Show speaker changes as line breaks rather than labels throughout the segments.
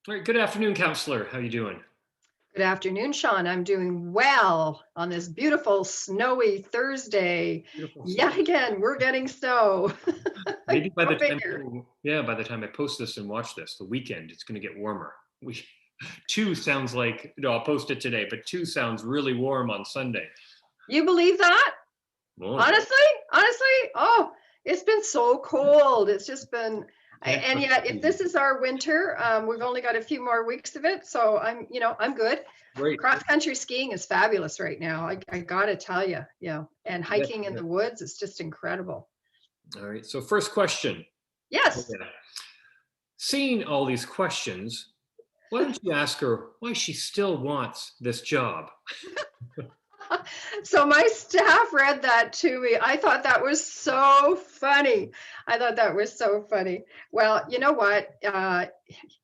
All right, good afternoon, Councillor. How you doing?
Good afternoon, Sean. I'm doing well on this beautiful snowy Thursday.
Beautiful
Yet
snow.
again, we're getting snow.
Maybe by
Go
the time
figure.
yeah, by the time I post this and watch this, the weekend, it's going to get warmer. We two sounds like no, I'll post it today, but two sounds really warm on Sunday.
You believe that?
Oh yeah,
Honestly? Honestly? Oh, it's been so cold. It's just been,
can't
and
trust
yet
the
if this is our winter, we've only got a few more weeks of it. So I'm good.
Right.
Cross country skiing is fabulous right now. I gotta tell you, and
Yes,
hiking in
yes.
the woods is just incredible.
All right. So first question. Oh,
Yes.
yeah. Seeing all these questions, why don't you ask her why she still wants this job?
So my staff read that to me. I thought that was so funny. I thought that was so funny. Well, you know what?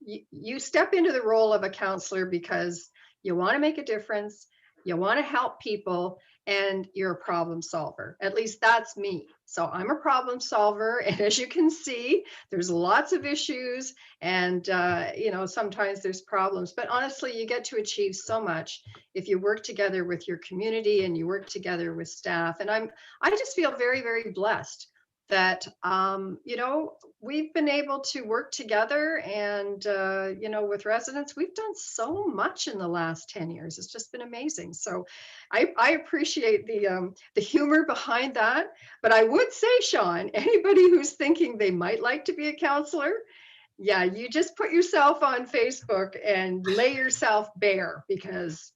You step into the role of a counselor because you want to make a difference, you want to help people, and you're a problem solver. At least that's me. So I'm a problem solver, and as you can see, there's lots of issues, and sometimes there's problems. But honestly, you get to achieve so much if you work together with your community and you work together with staff. And I just feel very, very blessed that we've been able to work together, and with residents we've done so much in the last 10 years. It's just been amazing. So I appreciate the humor behind that. But I would say, Sean, anybody who's thinking they might like to be a counselor, yeah, you just put yourself on Facebook and lay yourself bare, because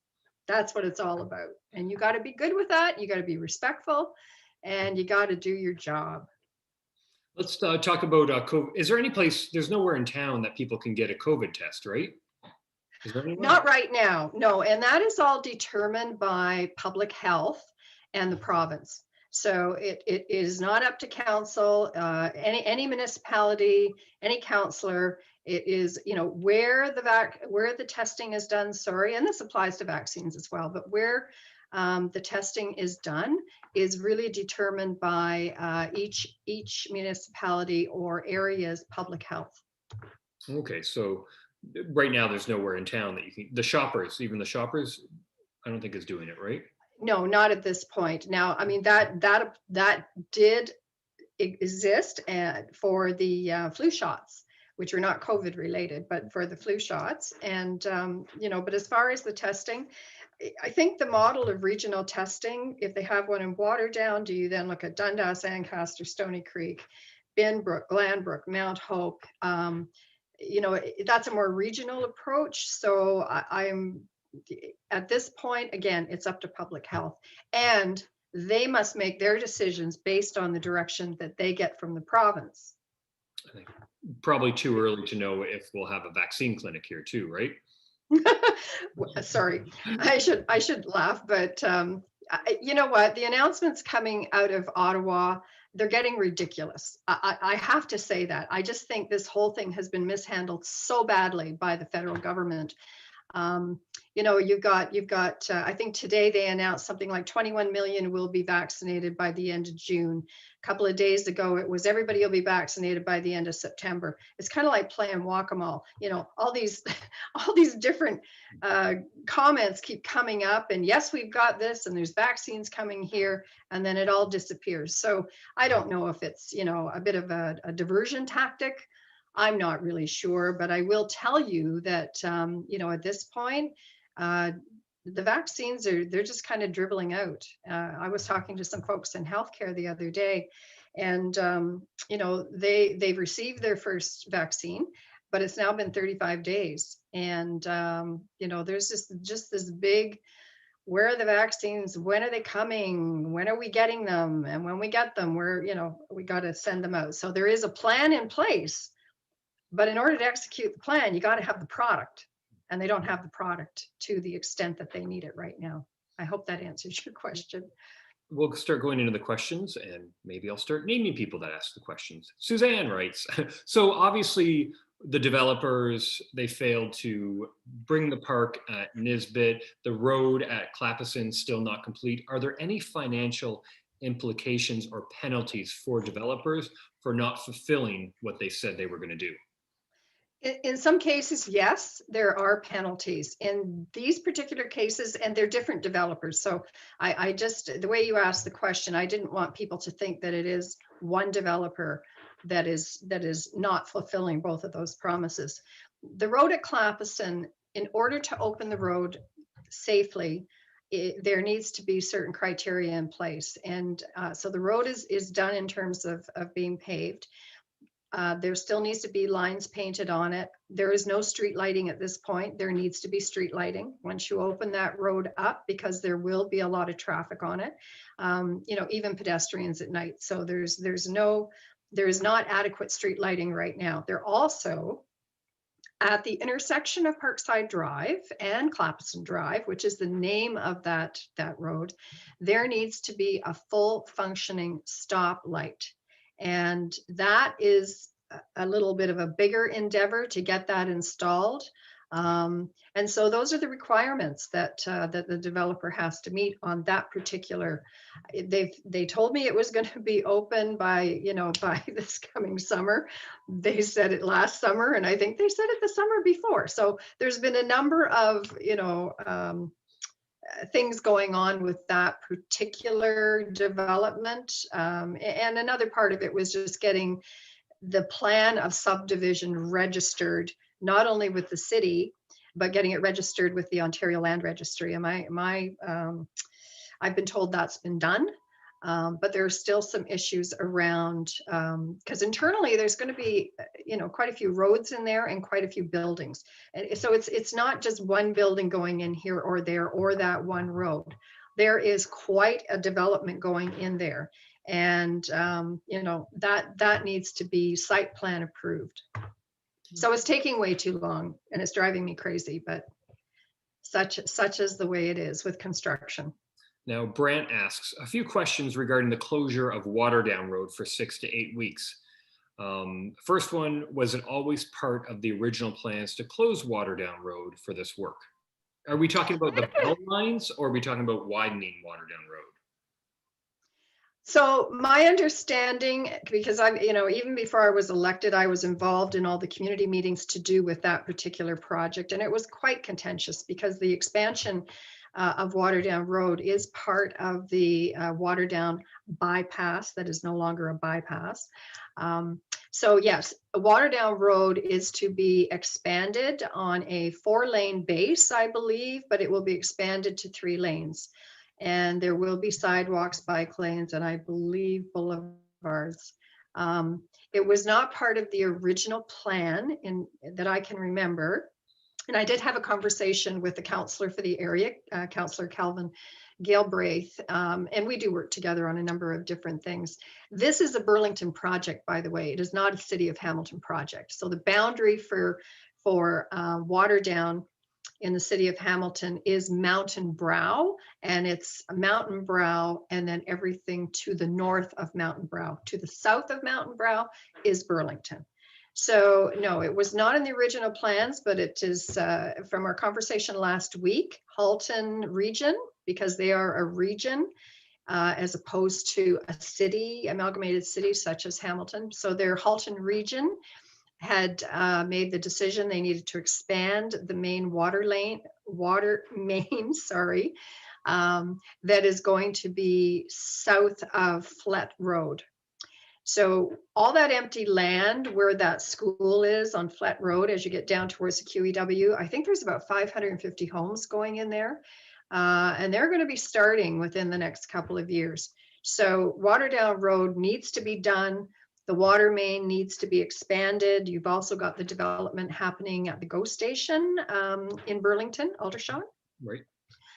that's what it's all about. And you got to be good with that. You got to be respectful, and you got to do your job.
Let's talk about COVID. Is there any place? There's nowhere in town that people can get a COVID test, right? Is there anywhere?
Not right now, no. And that is all determined by public health and the province. So it is not up to council, any municipality, any councillor. It is, where the testing is done. Sorry, and this applies to vaccines as well. But where the testing is done is really determined by each municipality or area's public health.
Okay, so right now there's nowhere in town that you can. The shoppers, even the shoppers, I don't think is doing it, right?
No, not at this point. Now, I mean that did exist for the flu shots, which are not COVID related, but for the flu shots. And but as far as the testing, I think the model of regional testing, if they have one in Waterdown, do you then look at Dundas, Ancaster, Stony Creek, Binbrook, Glanbrook, Mount Hope? That's a more regional approach. So I'm at this point, again, it's up to public health, and they must make their decisions based on the direction that they get from the province.
I think probably too early to know if we'll have a vaccine clinic here too, right?
Sorry, I should laugh, but you know what? The announcements coming out of Ottawa, they're getting ridiculous. I have to say that. I just think this whole thing has been mishandled so badly by the federal government. Um, you've got. I think today they announced something like 21 million will be vaccinated by the end of June. A couple of days ago, it was everybody will be vaccinated by the end of September. It's kind of like playing whack-a-mole. All these, all these different comments keep coming up. And yes, we've got this, and there's vaccines coming here, and then it all disappears. So I don't know if it's a bit of a diversion tactic. I'm not really sure, but I will tell you that at this point, uh, the vaccines they're just kind of dribbling out. I was talking to some folks in healthcare the other day, and they've received their first vaccine, but it's now been 35 days, and there's just this big, where are the vaccines? When are they coming? When are we getting them? And when we get them, we got to send them out. So there is a plan in place, but in order to execute the plan, you got to have the product, and they don't have the product to the extent that they need it right now. I hope that answers your question.
We'll start going into the questions, and maybe I'll start naming people that ask the questions. Suzanne writes, so obviously the developers, they failed to bring the park at Nisbet, the road at Clapison still not complete. Are there any financial implications or penalties for developers for not fulfilling what they said they were going to do?
In some cases, yes, there are penalties in these particular cases, and they're different developers. So I just, the way you asked the question, I didn't want people to think that it is one developer that is not fulfilling both of those promises. The road at Clapison, in order to open the road safely, there needs to be certain criteria in place. And so the road is done in terms of being paved. There still needs to be lines painted on it. There is no street lighting at this point. There needs to be street lighting once you open that road up, because there will be a lot of traffic on it. You know, even pedestrians at night. So there is not adequate street lighting right now. They're also at the intersection of Parkside Drive and Clapison Drive, which is the name of that road. There needs to be a full functioning stop light. And that is a little bit of a bigger endeavor to get that installed. And so those are the requirements that the developer has to meet on that particular. They told me it was going to be open by by this coming summer. They said it last summer, and I think they said it the summer before. So there's been a number of things going on with that particular development. And another part of it was just getting the plan of subdivision registered, not only with the city, but getting it registered with the Ontario Land Registry. And I've been told that's been done. But there are still some issues around, because internally there's going to be, quite a few roads in there and quite a few buildings. And so it's not just one building going in here or there or that one road. There is quite a development going in there. And, that needs to be site plan approved. So it's taking way too long and it's driving me crazy, but such is the way it is with construction.
Now, Brant asks a few questions regarding the closure of Waterdown Road for 6 to 8 weeks. First one, was it always part of the original plans to close Waterdown Road for this work? Are we talking about the belt lines, or are we talking about widening Waterdown Road?
So my understanding, because even before I was elected, I was involved in all the community meetings to do with that particular project. And it was quite contentious because the expansion of Waterdown Road is part of the Waterdown bypass that is no longer a bypass. So yes, Waterdown Road is to be expanded on a 4-lane base, I believe, but it will be expanded to 3 lanes. And there will be sidewalks, bike lanes, and I believe boulevards. It was not part of the original plan that I can remember. And I did have a conversation with the councillor for the area, Councillor Calvin Galbraith, and we do work together on a number of different things. This is a Burlington project, by the way. It is not a City of Hamilton project. So the boundary for Waterdown in the City of Hamilton is Mountain Brow, and it's Mountain Brow and then everything to the north of Mountain Brow. To the south of Mountain Brow is Burlington. So no, it was not in the original plans, but it is from our conversation last week, Halton region, because they are a region as opposed to a city, amalgamated city such as Hamilton. So their Halton region had made the decision they needed to expand the main water main, sorry, that is going to be south of Flett Road. So all that empty land where that school is on Flett Road, as you get down towards the QEW, I think there's about 550 homes going in there. And they're going to be starting within the next couple of years. So Waterdown Road needs to be done. The water main needs to be expanded. You've also got the development happening at the GO station in Burlington, Aldershot.
Right.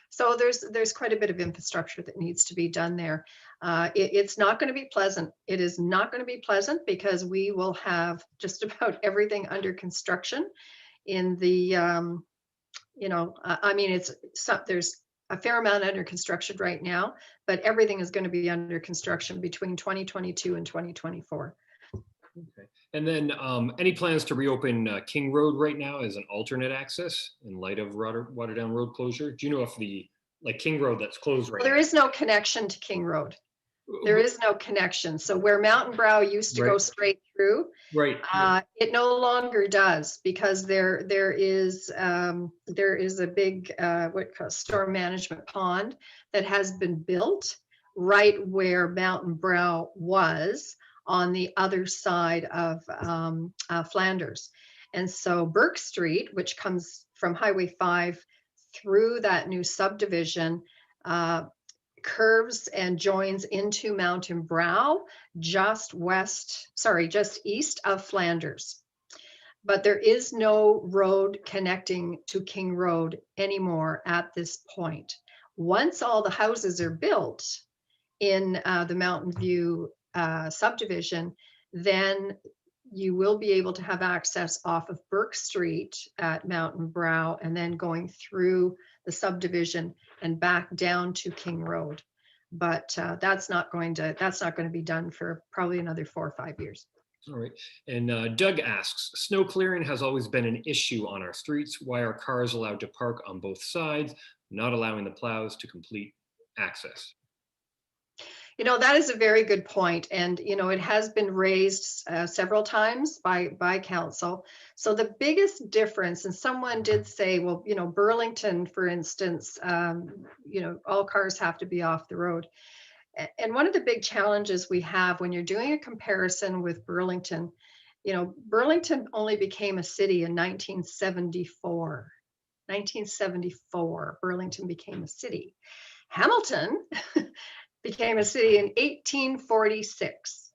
So there's quite a bit of infrastructure that needs to be done there. It's not going to be pleasant. It is not going to be pleasant because we will have just about everything under construction in the, there's a fair amount under construction right now, but everything is going to be under construction between 2022 and 2024.
Okay. And then any plans to reopen King Road right now as an alternate access in light of Waterdown Road closure? Do you know if the King Road that's closed right now?
There is no connection to King Road. There is no connection. So where Mountain Brow used to go
Right,
straight through,
right.
it no longer does, because there is a big storm management pond that has been built right where Mountain Brow was, on the other side of Flanders. And so Burke Street, which comes from Highway 5 through that new subdivision, curves and joins into Mountain Brow just east of Flanders. But there is no road connecting to King Road anymore at this point. Once all the houses are built in the Mountain View subdivision, then you will be able to have access off of Burke Street at Mountain Brow, and then going through the subdivision and back down to King Road. But that's not going to be done for probably another 4 or 5 years.
All right. And Doug asks, snow clearing has always been an issue on our streets. Why are cars allowed to park on both sides, not allowing the plows to complete access?
That is a very good point. And, it has been raised several times by council. So the biggest difference, and someone did say, well, Burlington, for instance, all cars have to be off the road. And one of the big challenges we have when you're doing a comparison with Burlington, Burlington only became a city in 1974. 1974, Burlington became a city. Hamilton became a city in 1846.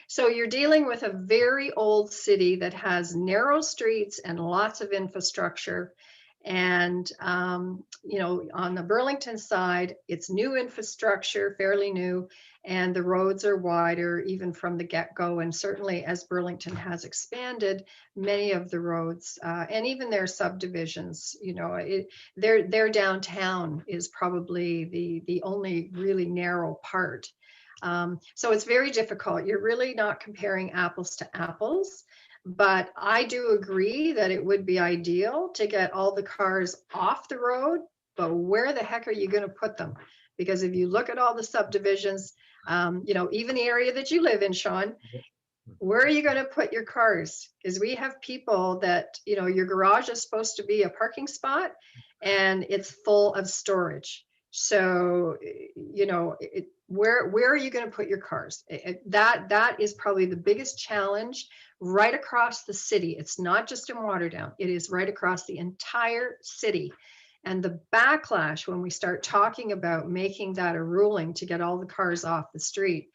So you're dealing with a very old city that has narrow streets and lots of infrastructure. And, on the Burlington side, it's new infrastructure, fairly new, and the roads are wider even from the get-go. And certainly as Burlington has expanded, many of the roads and even their subdivisions, their downtown is probably the only really narrow part. So it's very difficult. You're really not comparing apples to apples. But I do agree that it would be ideal to get all the cars off the road, but where the heck are you going to put them? Because if you look at all the subdivisions, even the area that you live in, Sean, where are you going to put your cars? Because we have people that, your garage is supposed to be a parking spot and it's full of storage. So, where are you going to put your cars? That is probably the biggest challenge right across the city. It's not just in Waterdown. It is right across the entire city. And the backlash when we start talking about making that a ruling to get all the cars off the street,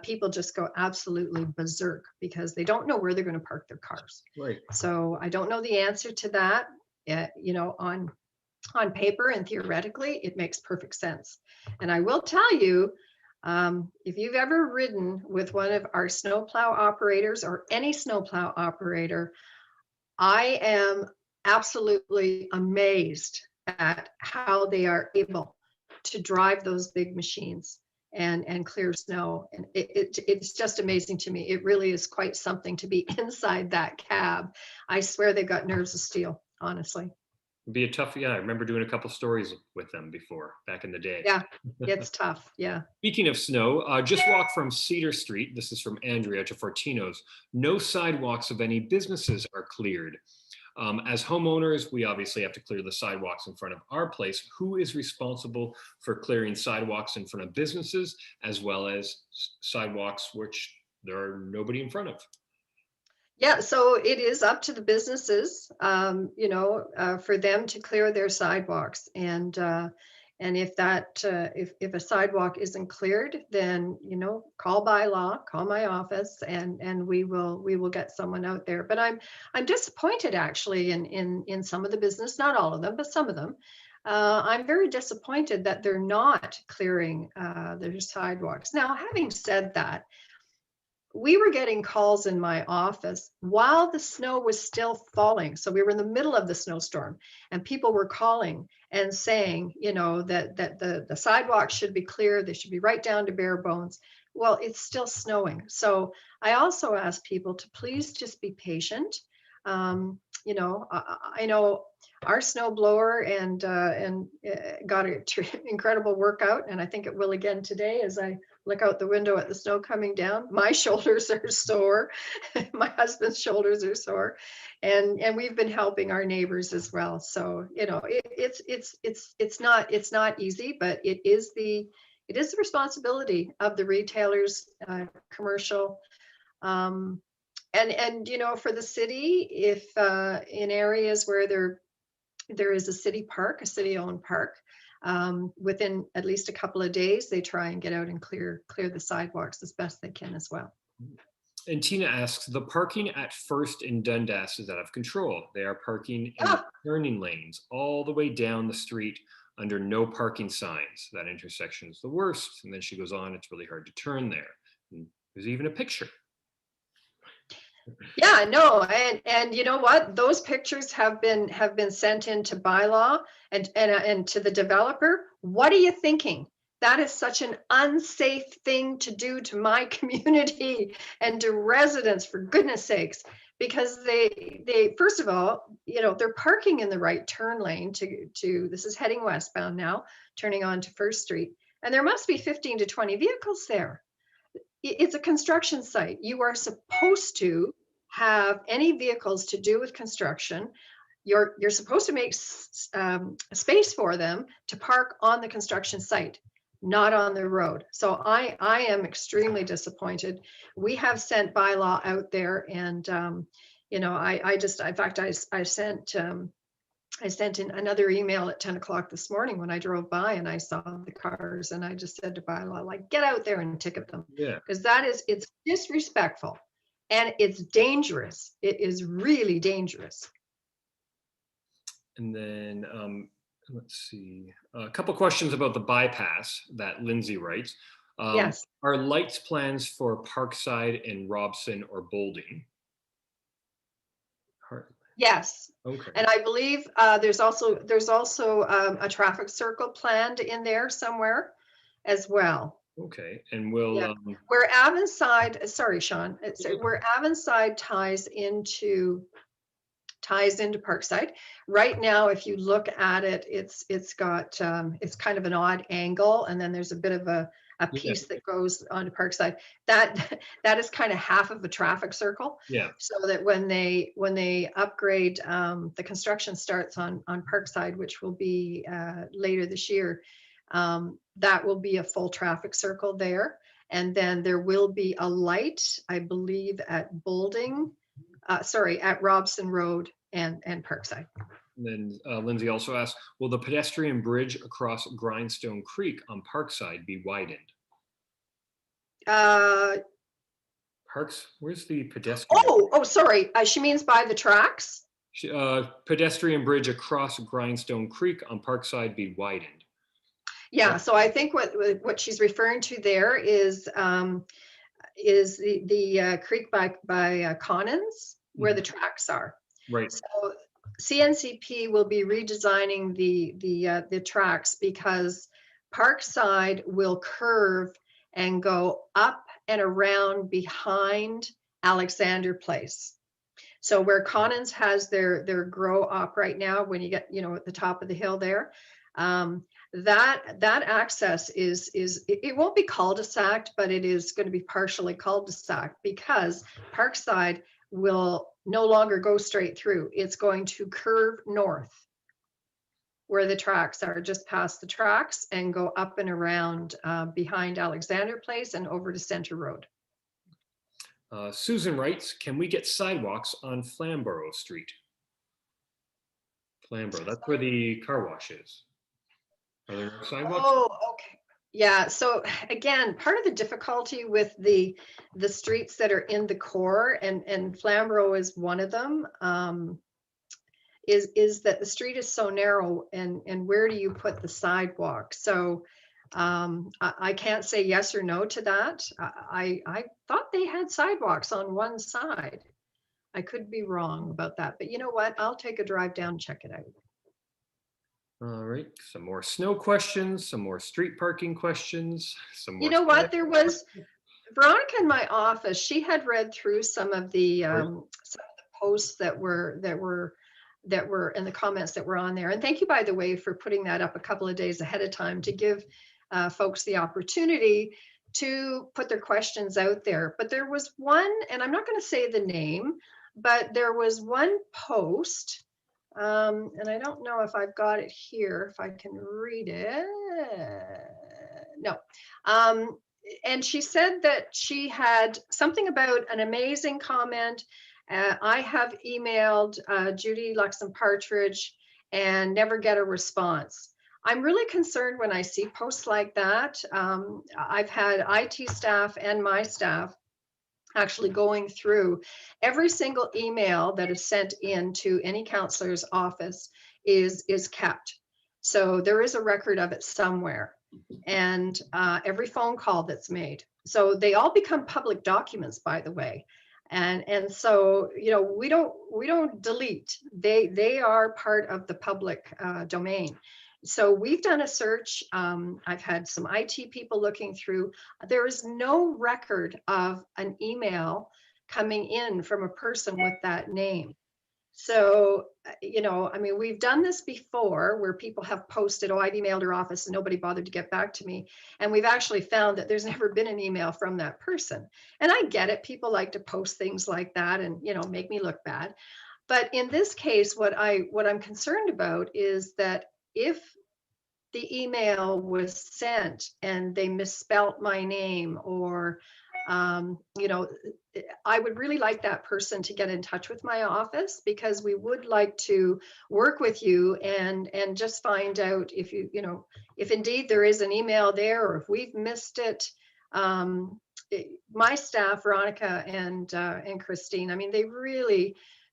people just go absolutely berserk because they don't know where they're going to park their cars.
Right.
So I don't know the answer to that. On paper and theoretically, it makes perfect sense. And I will tell you, if you've ever ridden with one of our snowplow operators or any snowplow operator, I am absolutely amazed at how they are able to drive those big machines and clear snow. And it's just amazing to me. It really is quite something to be inside that cab. I swear they've got nerves of steel, honestly.
It'd be a tough, yeah, I remember doing a couple stories with them before, back in the day.
Yeah, it's tough, yeah.
Speaking of snow, just walk from Cedar Street, this is from Andrea, to Fortino's. No sidewalks of any businesses are cleared. As homeowners, we obviously have to clear the sidewalks in front of our place. Who is responsible for clearing sidewalks in front of businesses, as well as sidewalks which there are nobody in front of?
Yeah, so it is up to the businesses, for them to clear their sidewalks. And if a sidewalk isn't cleared, then call by law, call my office, and we will get someone out there. But I'm disappointed actually in some of the business, not all of them, but some of them. I'm very disappointed that they're not clearing their sidewalks. Now, having said that, we were getting calls in my office while the snow was still falling. So we were in the middle of the snowstorm, and people were calling and saying, that the sidewalks should be clear. They should be right down to bare bones. Well, it's still snowing. So I also ask people to please just be patient. you know, I know our snow blower and got an incredible workout, and I think it will again today as I look out the window at the snow coming down. My shoulders are sore. My husband's shoulders are sore, and we've been helping our neighbors as well. So you know, it's not easy, but it is the responsibility of the retailers, commercial. And you know, for the city, if in areas where there is a city park, a city-owned park, within at least a couple of days, they try and get out and clear the sidewalks as best they can as well.
And Tina asks, the parking at First in Dundas is out of control. They are parking in
Ah,
turning lanes all the way down the street under no parking signs. That intersection is the worst. And then she goes on, it's really hard to turn there. And there's even a picture.
yeah, no, and you know what? Those pictures have been sent into bylaw and to the developer. What are you thinking? That is such an unsafe thing to do to my community and to residents, for goodness sakes, because they first of all, you know, they're parking in the right turn lane to this is heading westbound now, turning on to First Street, and there must be 15 to 20 vehicles there. It's a construction site. You are supposed to have any vehicles to do with construction. You're supposed to make space for them to park on the construction site, not on the road. So I am extremely disappointed. We have sent bylaw out there, and you know, I just, in fact, I sent in another email at 10 o'clock this morning when I drove by and I saw the cars, and I just said to bylaw, like, get out there and ticket them.
Yeah.
Because it's disrespectful and it's dangerous. It is really dangerous.
And then let's see, a couple questions about the bypass that Lindsay writes.
Yes.
Are lights plans for Parkside and Robson or Boulding?
Yes.
Okay.
And I believe there's also a traffic circle planned in there somewhere as well.
Okay. And we'll
Yeah. Where Avonside, sorry, Sean, where Avonside ties into Parkside. Right now, if you look at it, it's got it's kind of an odd angle, and then there's a bit of a piece that goes onto Parkside. That is kind of half of a traffic circle.
Yeah.
So that when they upgrade, the construction starts on Parkside, which will be later this year. That will be a full traffic circle there, and then there will be a light, I believe, at Boulding. At Robson Road and Parkside.
And then Lindsay also asked, will the pedestrian bridge across Grindstone Creek on Parkside be widened? Where's the pedestrian?
Oh, sorry. She means by the tracks?
Pedestrian bridge across Grindstone Creek on Parkside be widened.
Yeah, so I think what she's referring to there is the creek by Cowan's, where the tracks are.
Right.
So CNCP will be redesigning the tracks because Parkside will curve and go up and around behind Alexander Place. So where Cowan's has their grow up right now, when you get, you know, at the top of the hill there, that access is it won't be cul-de-sac, but it is going to be partially cul-de-sac because Parkside will no longer go straight through. It's going to curve north where the tracks are, just past the tracks, and go up and around behind Alexander Place and over to Center Road.
Susan writes, can we get sidewalks on Flamborough Street? Flamborough, that's where the car wash is. Are there no sidewalks?
Oh, okay. Yeah, so again, part of the difficulty with the streets that are in the core, and Flamborough is one of them, is that the street is so narrow, and where do you put the sidewalk? So I can't say yes or no to that. I thought they had sidewalks on one side. I could be wrong about that, but you know what? I'll take a drive down and check it out.
All right, some more snow questions, some more street parking questions, some more.
You know what? There was Veronica in my office. She had read through some of the posts that were in the comments that were on there. And thank you, by the way, for putting that up a couple of days ahead of time to give folks the opportunity to put their questions out there. But there was one, and I'm not going to say the name, but there was one post, and I don't know if I've got it here, if I can read it. No. And she said that she had something about an amazing comment. I have emailed Judi Partridge and never get a response. I'm really concerned when I see posts like that. I've had IT staff and my staff actually going through every single email that is sent into any counselor's office is kept. So there is a record of it somewhere, and every phone call that's made. So they all become public documents, by the way. And so, you know, we don't delete. They are part of the public domain. So we've done a search. I've had some IT people looking through. There is no record of an email coming in from a person with that name. So, you know, I mean, we've done this before where people have posted, oh, I've emailed her office and nobody bothered to get back to me. And we've actually found that there's never been an email from that person. And I get it. People like to post things like that and, you know, make me look bad. But in this case, what I'm concerned about is that if the email was sent and they misspelt my name, or you know, I would really like that person to get in touch with my office, because we would like to work with you and just find out if you know, if indeed there is an email there, or if we've missed it. My staff, Veronica and Christine, I mean,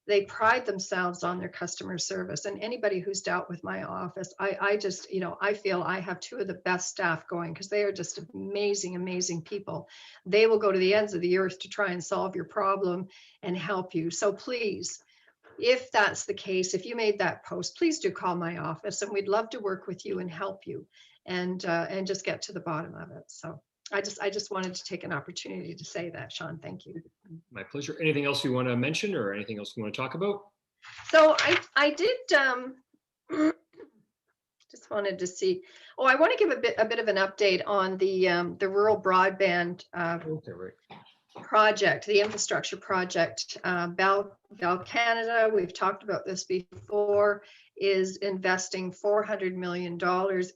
they pride themselves on their customer service, and anybody who's dealt with my office, I just, you know, I feel I have two of the best staff going, because they are just amazing people. They will go to the ends of the earth to try and solve your problem and help you. So please, if that's the case, if you made that post, please do call my office, and we'd love to work with you and help you and just get to the bottom of it. So I just wanted to take an opportunity to say that, Sean. Thank you.
My pleasure. Anything else you want to mention, or anything else you want to talk about?
So I did just wanted to see. Oh, I want to give a bit of an update on the rural broadband
Okay, right.
project, the infrastructure project. Bell Canada, we've talked about this before, is investing $400 million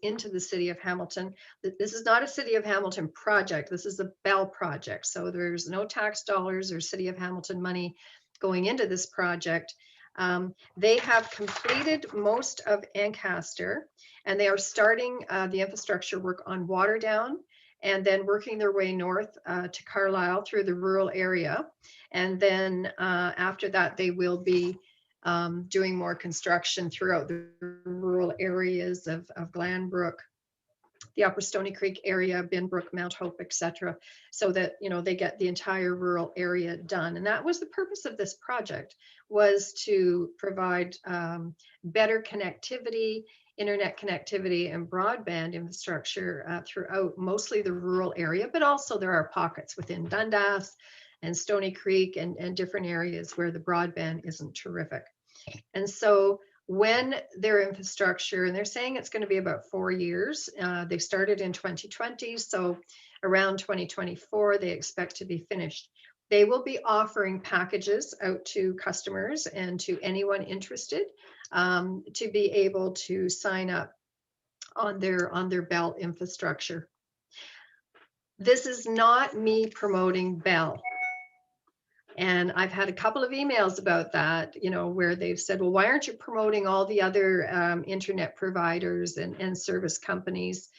into the city of Hamilton. This is not a city of Hamilton project. This is a Bell project. So there's no tax dollars or city of Hamilton money going into this project. They have completed most of Ancaster, and they are starting the infrastructure work on Waterdown, and then working their way north to Carlisle through the rural area. And then after that, they will be doing more construction throughout the rural areas of Glanbrook, the Upper Stony Creek area, Binbrook, Mount Hope, etc., so that, you know, they get the entire rural area done. And that was the purpose of this project, was to provide better connectivity, internet connectivity and broadband infrastructure throughout mostly the rural area, but also there are pockets within Dundas and Stony Creek and different areas where the broadband isn't terrific. And so when their infrastructure, and they're saying it's going to be about 4 years, they started in 2020, so around 2024 they expect to be finished. They will be offering packages out to customers and to anyone interested to be able to sign up on their Bell infrastructure. This is not me promoting Bell. And I've had a couple of emails about that, you know, where they've said, well, why aren't you promoting all the other internet providers and service companies?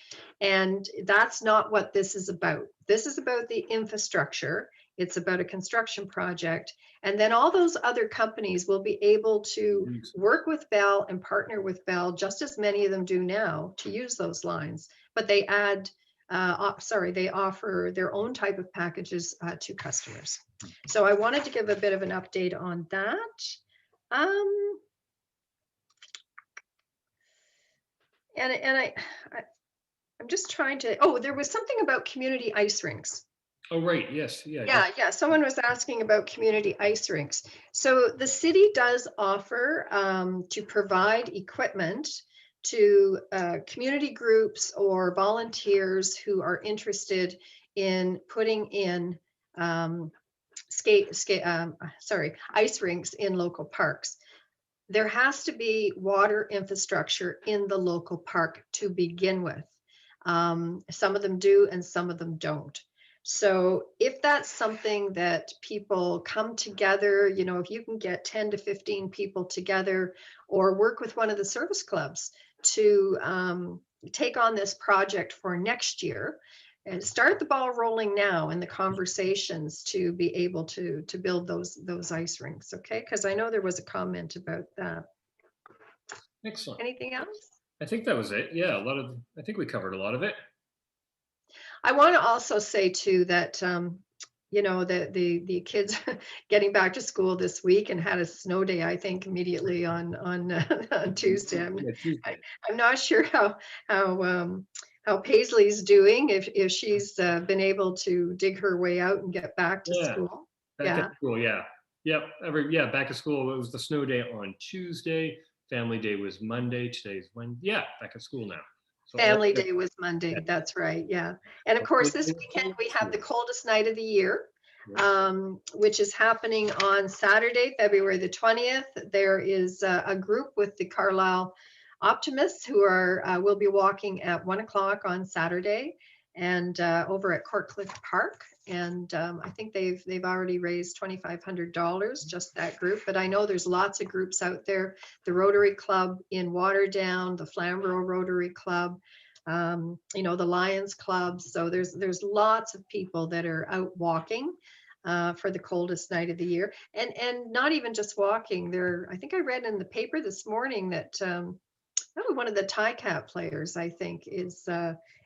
And that's not what this is about. This is about the infrastructure. It's about a construction project. And then all those other companies will be able to work with Bell and partner with Bell, just as many of them do now, to use those lines. But they add, they offer their own type of packages to customers. So I wanted to give a bit of an update on that. I'm just trying to, oh, there was something about community ice rinks.
Oh, right. Yes. Yeah.
Yeah. Someone was asking about community ice rinks. So the city does offer to provide equipment to community groups or volunteers who are interested in putting in um, ice rinks in local parks. There has to be water infrastructure in the local park to begin with. Some of them do and some of them don't. So if that's something that people come together, if you can get 10 to 15 people together or work with one of the service clubs to take on this project for next year, and start the ball rolling now in the conversations to be able to build those ice rinks. Okay, because I know there was a comment about that.
Excellent.
Anything else?
I think that was it. Yeah, I think we covered a lot of it.
I want to also say too that the kids getting back to school this week and had a snow day, I think immediately on on Tuesday.
Yeah, Tuesday.
I'm not sure how Paisley's doing, if she's been able to dig her way out and get back to
Yeah,
school.
back
Yeah.
at school. Yeah. Yep. Back at school. It was the snow day on Tuesday. Family day was Monday. Today's Wednesday. Yeah, back at school now. So all
Family
good.
Day was Monday.
Yeah.
That's right. Yeah. And of course, this weekend we have the coldest night of the year, which is happening on Saturday, February the 20th. There is a group with the Carlisle Optimists who will be walking at 1 o'clock on Saturday and over at Courtcliff Park. And I think they've already raised $2,500, just that group. But I know there's lots of groups out there. The Rotary Club in Waterdown, the Flamborough Rotary Club, the Lions Club. So there's lots of people that are out walking for the coldest night of the year, and not even just walking. I think I read in the paper this morning that one of the TICAP players, I think, is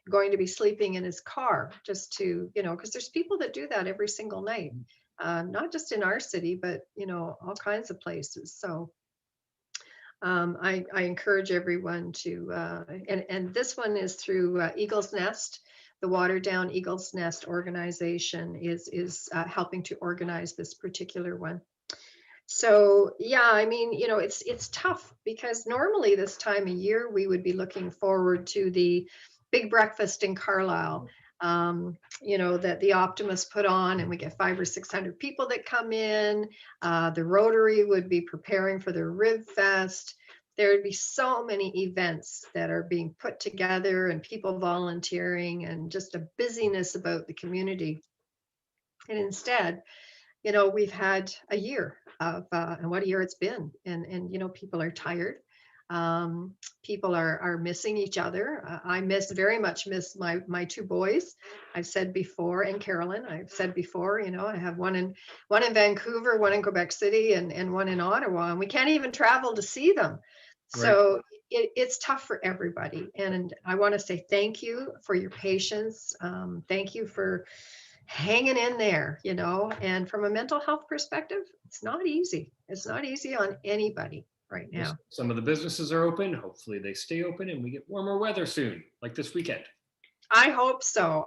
going to be sleeping in his car just to, because there's people that do that every single night, not just in our city, but, all kinds of places. So I encourage everyone to, and this one is through Eagle's Nest. The Waterdown Eagle's Nest organization is helping to organize this particular one. So yeah, I mean, it's tough because normally this time of year we would be looking forward to the big breakfast in Carlisle, that the Optimists put on, and we get 500 or 600 people that come in. The Rotary would be preparing for their Rib Fest. There would be so many events that are being put together and people volunteering and just a busyness about the community. And instead, we've had a year of, and what a year it's been. And people are tired. People are missing each other. I very much miss my two boys. I've said before, and Carolyn, I've said before, I have one in Vancouver, one in Quebec City, and one in Ottawa, and we can't even travel to see them. So it's tough for everybody. And I want to say thank you for your patience. Thank you for hanging in there, and from a mental health perspective, it's not easy. It's not easy on anybody right now.
Some of the businesses are open. Hopefully they stay open and we get warmer weather soon, like this weekend.
I hope so.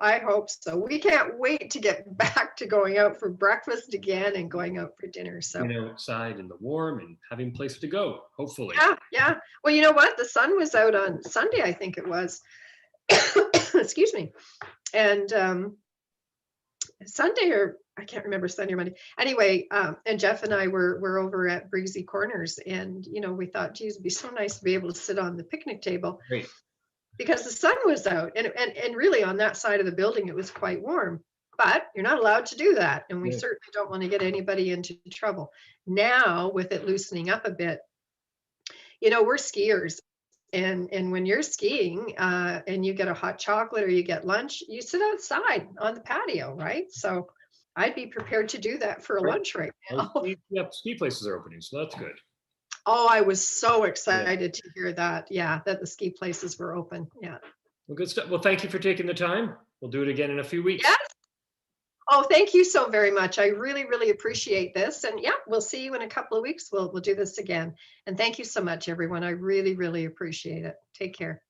We can't wait to get back to going out for breakfast again and going out for dinner. So
outside in the warm and having a place to go, hopefully.
Yeah. Well, you know what? The sun was out on Sunday, I think it was. Excuse me. And Sunday, or I can't remember, Sunday or Monday. Anyway, and Jeff and I were over at Breezy Corners, and we thought, geez, it'd be so nice to be able to sit on the picnic table.
Great.
Because the sun was out, and really on that side of the building it was quite warm. But you're not allowed to do that, and we certainly don't want to get anybody into trouble. Now, with it loosening up a bit, we're skiers. And when you're skiing and you get a hot chocolate or you get lunch, you sit outside on the patio, right? So I'd be prepared to do that for a lunch right now.
Ski places are opening, so that's good.
Oh, I was so excited to hear that. Yeah, that the ski places were open. Yeah.
Well, good stuff. Well, thank you for taking the time. We'll do it again in a few weeks.
Yes. Oh, thank you so very much. I really, really appreciate this. And yeah, we'll see you in a couple of weeks. We'll do this again. And thank you so much, everyone. I really, really appreciate it. Take care.